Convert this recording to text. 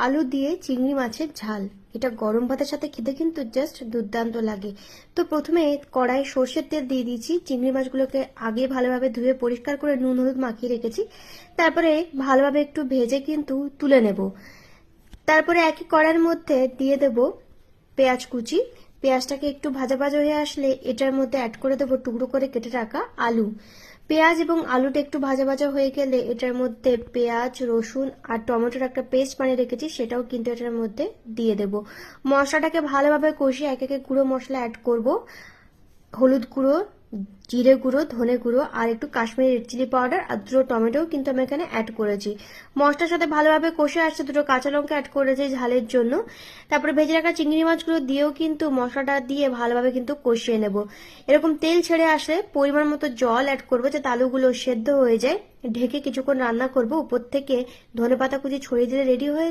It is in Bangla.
আলু দিয়ে চিংড়ি মাছের ঝাল। এটা গরম ভাতের সাথে খেতে কিন্তু জাস্ট দুর্দান্ত লাগে। তো প্রথমে কড়াই সর্ষের তেল দিয়ে দিয়েছি। চিংড়ি মাছগুলোকে আগে ভালোভাবে ধুয়ে পরিষ্কার করে নুন হলুদ মাখিয়ে রেখেছি। তারপরে ভালোভাবে একটু ভেজে কিন্তু তুলে নেব। তারপরে একই কড়াইয়ের মধ্যে দিয়ে দেব পেঁয়াজ কুচি। পেঁয়াজটাকে একটু ভাজা ভাজা হয়ে আসলে এটার মধ্যে অ্যাড করে দেবো টুকরো করে কেটে রাখা আলু। পেঁয়াজ এবং আলুটা একটু ভাজা ভাজা হয়ে গেলে এটার মধ্যে পেঁয়াজ রসুন আর টমেটোর একটা পেস্ট বানিয়ে রেখেছি, সেটাও কিন্তু এটার মধ্যে দিয়ে দেব। মশলাটাকে ভালোভাবে কষিয়ে এক একে গুঁড়ো মশলা অ্যাড করব। হলুদ গুঁড়ো, জিরে গুঁড়ো, ধনে গুঁড়ো আর একটু কাশ্মীরি রেড চিলি পাউডার আর দুটো টমেটোও কিন্তু আমি এখানে অ্যাড করেছি। মশলার সাথে ভালোভাবে কষে আসছে, দুটো কাঁচা লঙ্কা অ্যাড করেছি ঝালের জন্য। তারপরে ভেজে রাখা চিংড়ি মাছগুলো দিয়েও কিন্তু মশলাটা দিয়ে ভালোভাবে কিন্তু কষিয়ে নেব। এরকম তেল ছেড়ে আসলে পরিমাণ মতো জল অ্যাড করবো যাতে আলুগুলো সেদ্ধ হয়ে যায়। ঢেকে কিছুক্ষণ রান্না করব। উপর থেকে ধনেপাতা কুচি ছড়িয়ে দিলে রেডি হয়ে যায়।